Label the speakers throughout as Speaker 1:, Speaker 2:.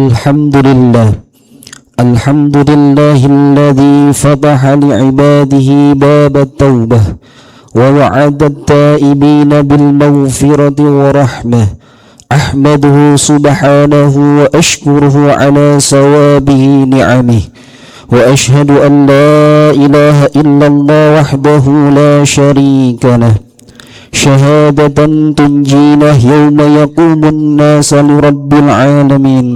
Speaker 1: الحمد لله الحمد لله الذي فتح لعباده باب التوبة ووعد التائبين بالمغفرة ورحمة. أحمده سبحانه وأشكره على ثوابه نعمه، وأشهد أن لا إله إلا الله وحده لا شريك له شهادة تنجينا يوم يقوم الناس لرب العالمين.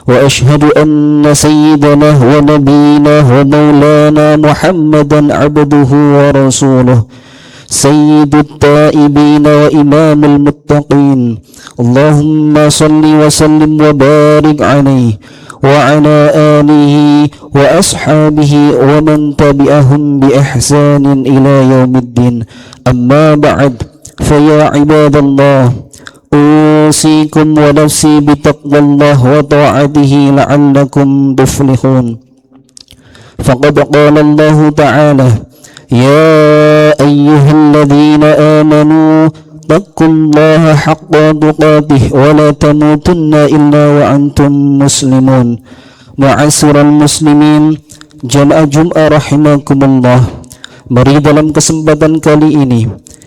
Speaker 1: وأشهد أن سيدنا ونبينا ومولانا محمدا عبده ورسوله سيد التائبين وإمام المتقين. اللهم صل وسلم وبارك عليه وعلى آله وأصحابه ومن تبعهم بإحسان إلى يوم الدين. أما بعد، فيا عباد الله، أوصيكم ونفسي بتقوى الله وطاعته لعلكم تفلحون. فقد قال الله تعالى: يا أيها الذين آمنوا اتقوا الله حق تقاته ولا تموتن إلا وأنتم مسلمون. معاشر المسlimin, jamaah Jumat rahimakumullah, mari dalam kesempatan kali ini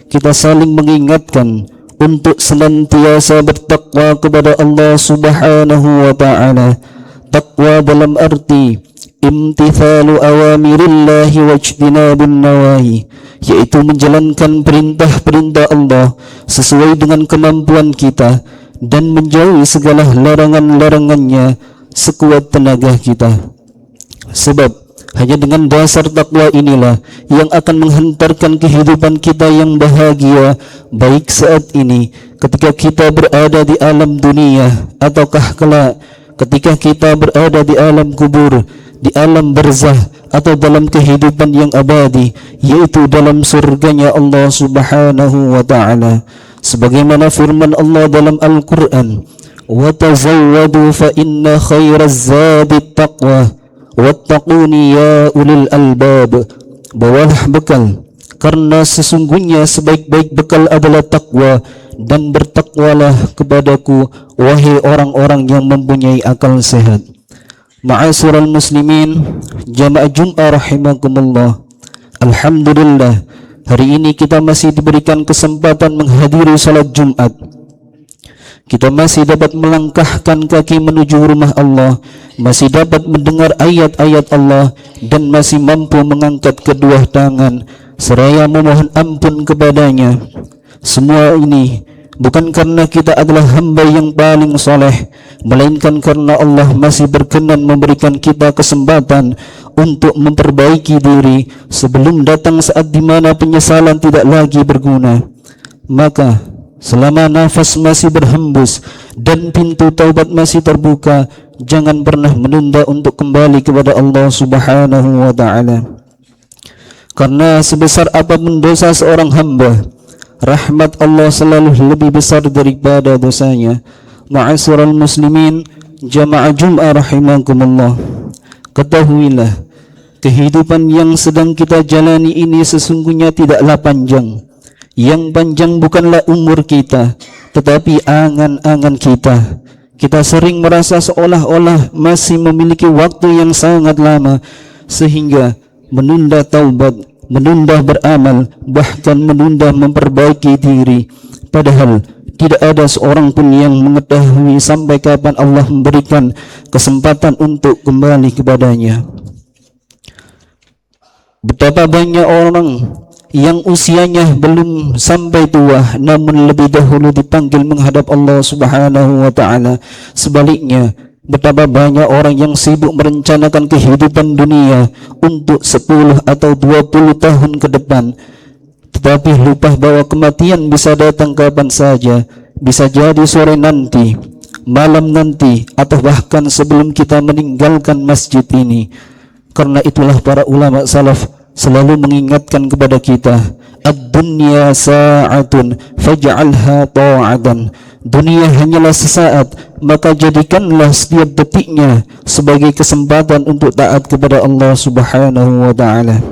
Speaker 1: kita saling mengingatkan untuk senantiasa bertakwa kepada Allah Subhanahu wa ta'ala. Takwa dalam arti imtithalu awamirillahi wajtinabun nawahi, yaitu menjalankan perintah-perintah Allah sesuai dengan kemampuan kita dan menjauhi segala larangan-larangannya sekuat tenaga kita. Sebab hanya dengan dasar takwa inilah yang akan menghantarkan kehidupan kita yang bahagia, baik saat ini ketika kita berada di alam dunia, ataukah kelak ketika kita berada di alam kubur, di alam barzah, atau dalam kehidupan yang abadi, yaitu dalam surganya Allah Subhanahu wa ta'ala. Sebagaimana firman Allah dalam Al-Quran: wa tazawwadu fa inna khairaz zadi taqwa wattaquni ya ulil albab. Bawalah bekal, karena sesungguhnya sebaik-baik bekal adalah takwa, dan bertakwalah kepadaku wahai orang-orang yang mempunyai akal sehat. Ma'asyiral muslimin, jamaah Jumat rahimakumullah, alhamdulillah, hari ini kita masih diberikan kesempatan menghadiri salat Jumat. Kita masih dapat melangkahkan kaki menuju rumah Allah, masih dapat mendengar ayat-ayat Allah, dan masih mampu mengangkat kedua tangan seraya memohon ampun kepadanya. Semua ini bukan karena kita adalah hamba yang paling soleh, melainkan karena Allah masih berkenan memberikan kita kesempatan untuk memperbaiki diri sebelum datang saat di mana penyesalan tidak lagi berguna. Maka selama nafas masih berhembus dan pintu taubat masih terbuka, jangan pernah menunda untuk kembali kepada Allah Subhanahu wa ta'ala. Karena sebesar apapun dosa seorang hamba, rahmat Allah selalu lebih besar daripada dosanya. Ma'asyiral muslimin, jamaah Jumat rahimakumullah, ketahuilah, kehidupan yang sedang kita jalani ini sesungguhnya tidaklah panjang. Yang panjang bukanlah umur kita, tetapi angan-angan kita. Kita sering merasa seolah-olah masih memiliki waktu yang sangat lama, sehingga menunda taubat, menunda beramal, bahkan menunda memperbaiki diri. Padahal tidak ada seorang pun yang mengetahui sampai kapan Allah memberikan kesempatan untuk kembali kepadanya. Betapa banyak orang yang usianya belum sampai tua namun lebih dahulu dipanggil menghadap Allah Subhanahu wa ta'ala. Sebaliknya, betapa banyak orang yang sibuk merencanakan kehidupan dunia untuk 10 atau 20 tahun ke depan, tetapi lupa bahwa kematian bisa datang kapan saja. Bisa jadi sore nanti, malam nanti, atau bahkan sebelum kita meninggalkan masjid ini. Karena itulah para ulama salaf selalu mengingatkan kepada kita, ad-dunya sa'atun faj'alha ta'atan. Dunia hanyalah sesaat, maka jadikanlah setiap detiknya sebagai kesempatan untuk taat kepada Allah Subhanahu wa ta'ala.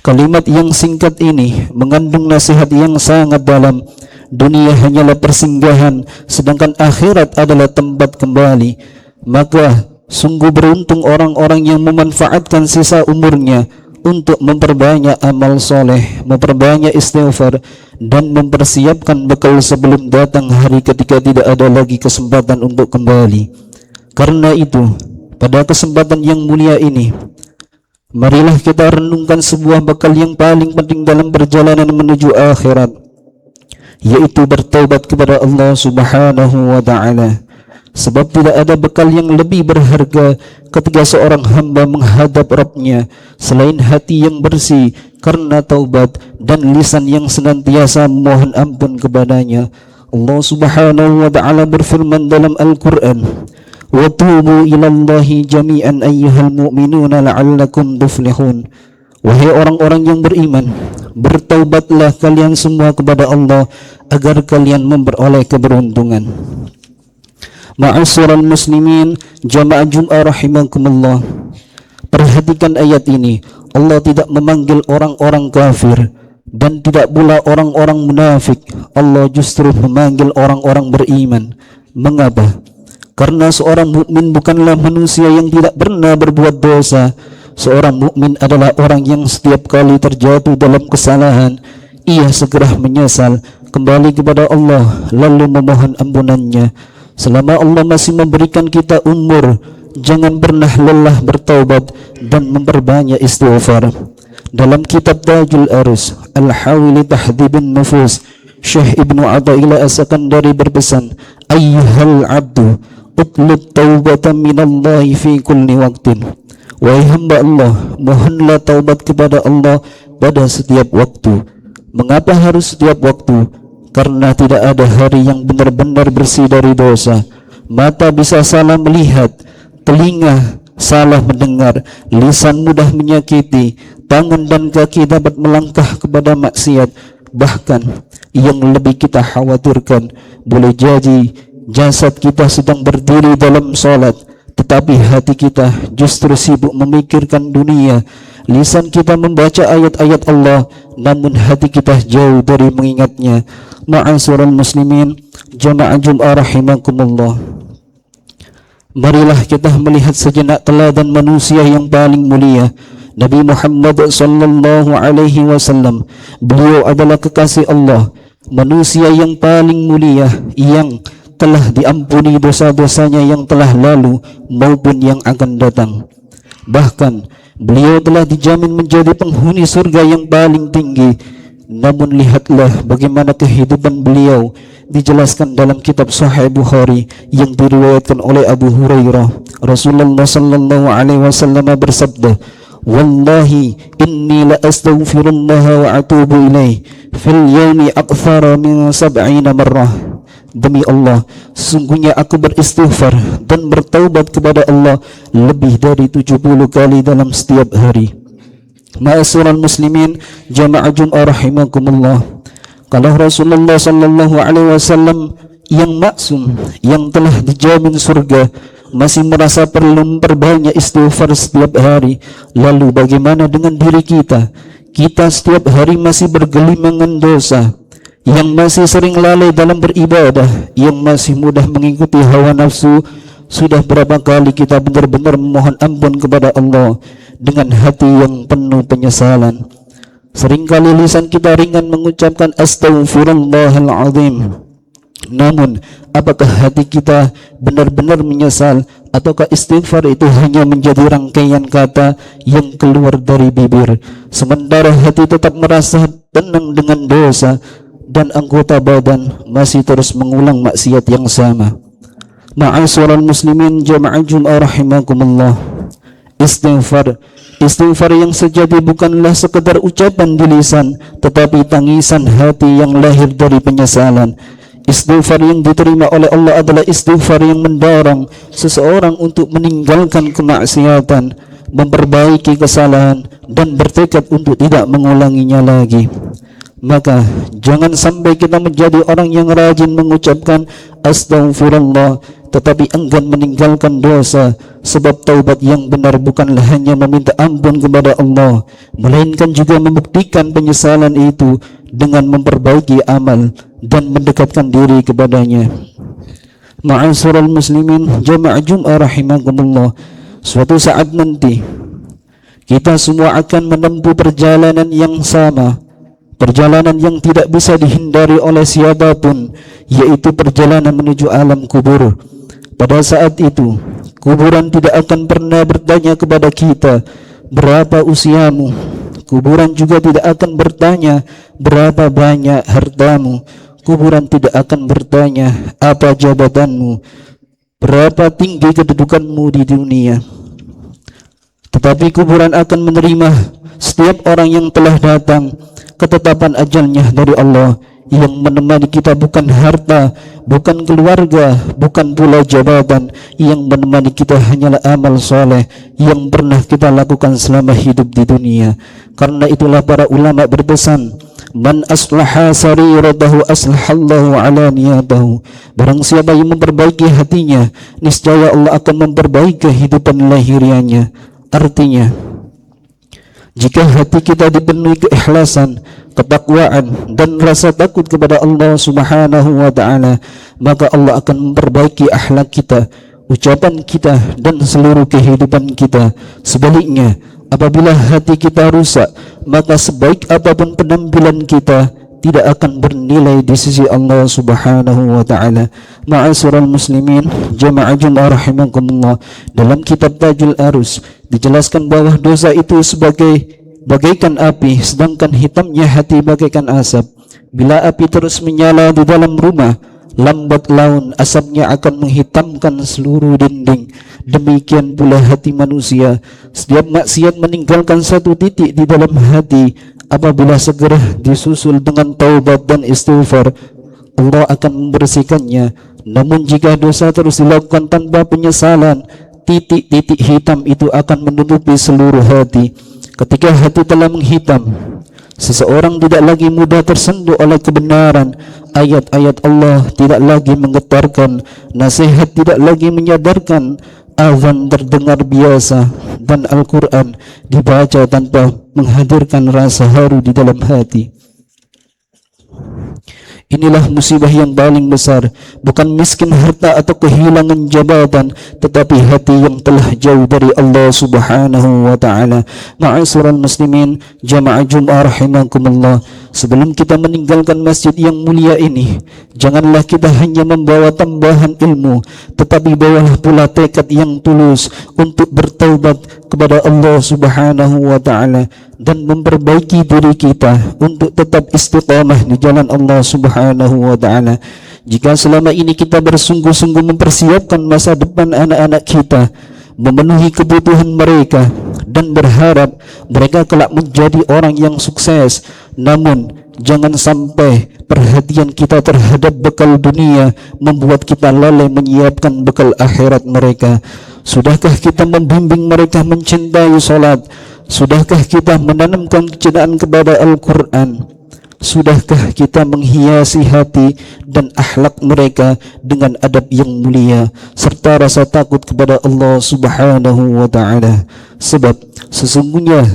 Speaker 1: Kalimat yang singkat ini mengandung nasihat yang sangat dalam. Dunia hanyalah persinggahan, sedangkan akhirat adalah tempat kembali. Maka sungguh beruntung orang-orang yang memanfaatkan sisa umurnya untuk memperbanyak amal soleh, memperbanyak istighfar, dan mempersiapkan bekal sebelum datang hari ketika tidak ada lagi kesempatan untuk kembali. Karena itu, pada kesempatan yang mulia ini, marilah kita renungkan sebuah bekal yang paling penting dalam perjalanan menuju akhirat, yaitu bertaubat kepada Allah Subhanahu wa ta'ala. Sebab tidak ada bekal yang lebih berharga ketika seorang hamba menghadap Rabb-Nya selain hati yang bersih karena taubat dan lisan yang senantiasa memohon ampun kepadanya. Allah Subhanahu wa ta'ala berfirman dalam Al-Quran, "Wa tubu ilallahi jami'an ayyuhal mu'minuna la'allakum tuflihun." Wahai orang-orang yang beriman, bertaubatlah kalian semua kepada Allah agar kalian memperoleh keberuntungan. Ma'asyiral muslimin, jamaah Jum'ah rahimakumullah. Perhatikan ayat ini. Allah tidak memanggil orang-orang kafir dan tidak pula orang-orang munafik. Allah justru memanggil orang-orang beriman. Mengapa? Karena seorang mukmin bukanlah manusia yang tidak pernah berbuat dosa. Seorang mukmin adalah orang yang setiap kali terjatuh dalam kesalahan, ia segera menyesal, kembali kepada Allah, lalu memohon ampunannya. Selama Allah masih memberikan kita umur, jangan pernah lelah bertaubat dan memperbanyak istighfar. Dalam kitab Tajul Arus Al-Hawili Tahdibin Nufus, Syekh Ibnu Athaillah As-Sakandari berpesan, "Ayyuhal abdu, utlub taubatan minallahi fi kulli waqtin." Wahai hamba Allah, mohonlah taubat kepada Allah pada setiap waktu. Mengapa harus setiap waktu? Karena tidak ada hari yang benar-benar bersih dari dosa. Mata bisa salah melihat, telinga salah mendengar, lisan mudah menyakiti, tangan dan kaki dapat melangkah kepada maksiat. Bahkan yang lebih kita khawatirkan, boleh jadi jasad kita sedang berdiri dalam salat, tetapi hati kita justru sibuk memikirkan dunia. Lisan kita membaca ayat-ayat Allah, namun hati kita jauh dari mengingatnya. Ma'asyiral muslimin, jamaah Jum'ah rahimakumullah. Marilah kita melihat sejenak teladan manusia yang paling mulia, Nabi Muhammad sallallahu alaihi wasallam. Beliau adalah kekasih Allah, manusia yang paling mulia, yang telah diampuni dosa-dosanya yang telah lalu maupun yang akan datang. Bahkan beliau telah dijamin menjadi penghuni surga yang paling tinggi. Namun lihatlah bagaimana kehidupan beliau dijelaskan dalam kitab Sahih Bukhari yang diriwayatkan oleh Abu Hurairah. Rasulullah sallallahu alaihi wasallam bersabda, "Wallahi inni la astaghfirullah wa atubu ilaih fil yawmi akthara min 70 marrah." Demi Allah, sesungguhnya aku beristighfar dan bertaubat kepada Allah lebih dari 70 kali dalam setiap hari. Ma'asyiral muslimin, jamaah Jum'ah rahimakumullah. Kalau Rasulullah sallallahu alaihi wasallam yang maksum, yang telah dijamin surga, masih merasa perlu memperbanyak istighfar setiap hari, lalu bagaimana dengan diri kita? Kita setiap hari masih bergelimangan dosa, yang masih sering lalai dalam beribadah, yang masih mudah mengikuti hawa nafsu. Sudah berapa kali kita benar-benar memohon ampun kepada Allah dengan hati yang penuh penyesalan? Seringkali lisan kita ringan mengucapkan astaghfirullahaladzim, namun apakah hati kita benar-benar menyesal, ataukah istighfar itu hanya menjadi rangkaian kata yang keluar dari bibir, sementara hati tetap merasa tenang dengan dosa dan anggota badan masih terus mengulang maksiat yang sama? Ma'asyiral muslimin, jamaah Jum'ah rahimakumullah. Istighfar yang sejati bukanlah sekedar ucapan di lisan, tetapi tangisan hati yang lahir dari penyesalan. Istighfar yang diterima oleh Allah adalah istighfar yang mendorong seseorang untuk meninggalkan kemaksiatan, memperbaiki kesalahan, dan bertekad untuk tidak mengulanginya lagi. Maka jangan sampai kita menjadi orang yang rajin mengucapkan astaghfirullah tetapi enggan meninggalkan dosa. Sebab taubat yang benar bukanlah hanya meminta ampun kepada Allah, melainkan juga membuktikan penyesalan itu dengan memperbaiki amal dan mendekatkan diri kepadanya. Ma'asyiral muslimin jamaah Jum'ah rahimakumullah, suatu saat nanti kita semua akan menempuh perjalanan yang sama, perjalanan yang tidak bisa dihindari oleh siapapun, yaitu perjalanan menuju alam kubur. Pada saat itu, kuburan tidak akan pernah bertanya kepada kita, berapa usiamu? Kuburan juga tidak akan bertanya, berapa banyak hartamu? Kuburan tidak akan bertanya, apa jabatanmu? Berapa tinggi kedudukanmu di dunia? Tetapi kuburan akan menerima setiap orang yang telah datang, ketetapan ajalnya dari Allah. Yang menemani kita bukan harta, bukan keluarga, bukan pula jabatan. Yang menemani kita hanyalah amal soleh yang pernah kita lakukan selama hidup di dunia. Karena itulah para ulama berpesan, man aslaha sariratahu aslahallahu ala niyatahu. Barang siapa yang memperbaiki hatinya, niscaya Allah akan memperbaiki kehidupan lahiriannya. Artinya, jika hati kita dipenuhi keikhlasan, ketakwaan dan rasa takut kepada Allah Subhanahu wa taala, maka Allah akan memperbaiki akhlak kita, ucapan kita dan seluruh kehidupan kita. Sebaliknya, apabila hati kita rusak, maka sebaik apapun penampilan kita tidak akan bernilai di sisi Allah Subhanahu wa taala. Ma'asyiral muslimin jamaah Jum'ah rahimakumullah, dalam kitab Tajul Arus dijelaskan bahwa dosa itu bagaikan api, sedangkan hitamnya hati bagaikan asap. Bila api terus menyala di dalam rumah, lambat laun asapnya akan menghitamkan seluruh dinding. Demikian pula hati manusia, setiap maksiat meninggalkan satu titik di dalam hati. Apabila segera disusul dengan taubat dan istighfar, Allah akan membersihkannya. Namun jika dosa terus dilakukan tanpa penyesalan, titik-titik hitam itu akan menutupi seluruh hati. Ketika hati telah menghitam, seseorang tidak lagi mudah tersentuh oleh kebenaran. Ayat-ayat Allah tidak lagi menggetarkan, nasihat tidak lagi menyadarkan, azan terdengar biasa, dan Al-Quran dibaca tanpa menghadirkan rasa haru di dalam hati. Inilah musibah yang paling besar, bukan miskin harta atau kehilangan jabatan, tetapi hati yang telah jauh dari Allah Subhanahu wa taala. Ma'asyiral muslimin jamaah Jum'ah rahimakumullah, sebelum kita meninggalkan masjid yang mulia ini, janganlah kita hanya membawa tambahan ilmu, tetapi bawalah pula tekad yang tulus untuk bertaubat kepada Allah Subhanahu wa taala dan memperbaiki diri kita untuk tetap istiqamah di jalan Allah Subhanahu wa taala. Jika selama ini kita bersungguh-sungguh mempersiapkan masa depan anak-anak kita, memenuhi kebutuhan mereka dan berharap mereka kelak menjadi orang yang sukses, namun jangan sampai perhatian kita terhadap bekal dunia membuat kita lalai menyiapkan bekal akhirat mereka. Sudahkah kita membimbing mereka mencintai salat? Sudahkah kita menanamkan kecintaan kepada Al-Quran? Sudahkah kita menghiasi hati dan akhlak mereka dengan adab yang mulia serta rasa takut kepada Allah Subhanahu wa taala? Sebab sesungguhnya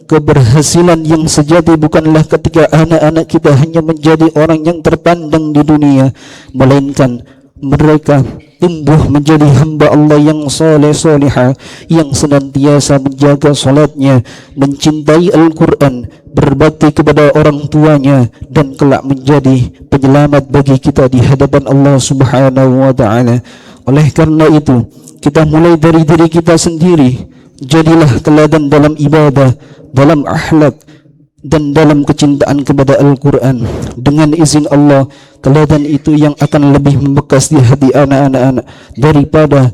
Speaker 1: keberhasilan yang sejati bukanlah ketika anak-anak kita hanya menjadi orang yang terpandang di dunia, melainkan mereka tumbuh menjadi hamba Allah yang soleh solehah, yang senantiasa menjaga solatnya, mencintai Al-Quran, berbakti kepada orang tuanya, dan kelak menjadi penyelamat bagi kita di hadapan Allah Subhanahu wa ta'ala. Oleh karena itu, kita mulai dari diri kita sendiri. Jadilah teladan dalam ibadah, dalam akhlak, dan dalam kecintaan kepada Al-Quran. Dengan izin Allah, teladan itu yang akan lebih membekas di hati anak-anak daripada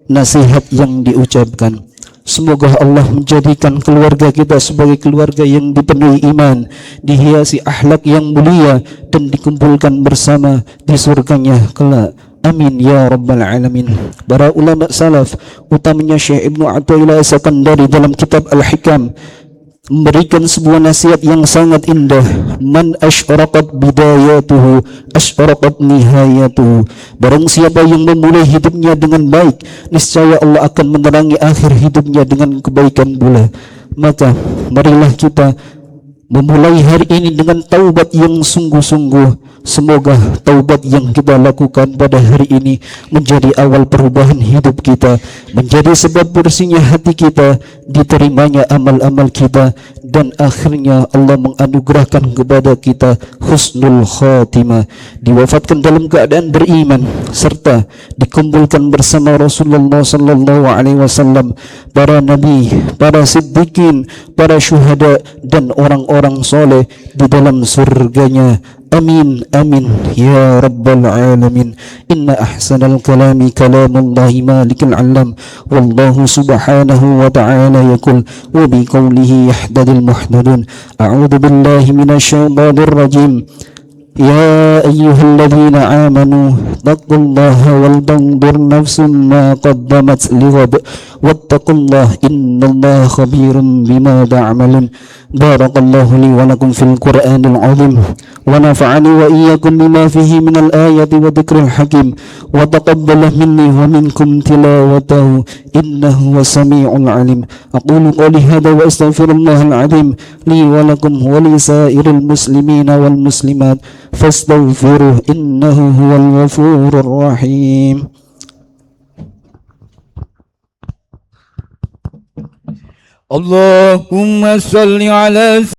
Speaker 1: nasihat yang diucapkan. Semoga Allah menjadikan keluarga kita sebagai keluarga yang dipenuhi iman, dihiasi akhlak yang mulia, dan dikumpulkan bersama di surganya kelak. Amin ya rabbal alamin. Para ulama salaf, utamanya Syekh Ibnu Athaillah As-Sakandari dalam kitab Al-Hikam, memberikan sebuah nasihat yang sangat indah. Man asyraqat bidayatuhu asyraqat nihayatuhu. Barang siapa yang memulai hidupnya dengan baik, niscaya Allah akan menerangi akhir hidupnya dengan kebaikan pula. Maka marilah kita memulai hari ini dengan taubat yang sungguh-sungguh. Semoga taubat yang kita lakukan pada hari ini menjadi awal perubahan hidup kita, menjadi sebab bersihnya hati kita, diterimanya amal-amal kita, dan akhirnya Allah menganugerahkan kepada kita husnul khatimah, diwafatkan dalam keadaan beriman, serta dikumpulkan bersama Rasulullah sallallahu alaihi wasallam, para nabi, para siddiqin, para syuhada, dan orang-orang soleh di dalam surganya. Amin amin ya rabbal alamin. Inna ahsanal kalami kalamullahi malikal alam. Wallahu subhanahu wa ta'ala yaqul wa bi qawlihi yahdadil muhdadun. A'udzu billahi minasyaitonir rajim. Ya ayyuhalladzina amanu taqullaha wal tanzur nafsum ma qaddamat lighad wattaqullaha innallaha khabirum bima ta'malun. Barakallahu li wa lakum fil Qur'anil azim wa nafa'ani wa iyyakum bima fihi minal ayati wa dzikril hakim wa taqabbala minni wa minkum tilawatahu innahu was-sami'ul alim. Aqulu qawli hadha wa astaghfirullahal azim li wa lakum wa li sa'iril muslimina wal muslimat fastaghfiruh innahu huwal ghafurur rahim.
Speaker 2: Allahumma salli ala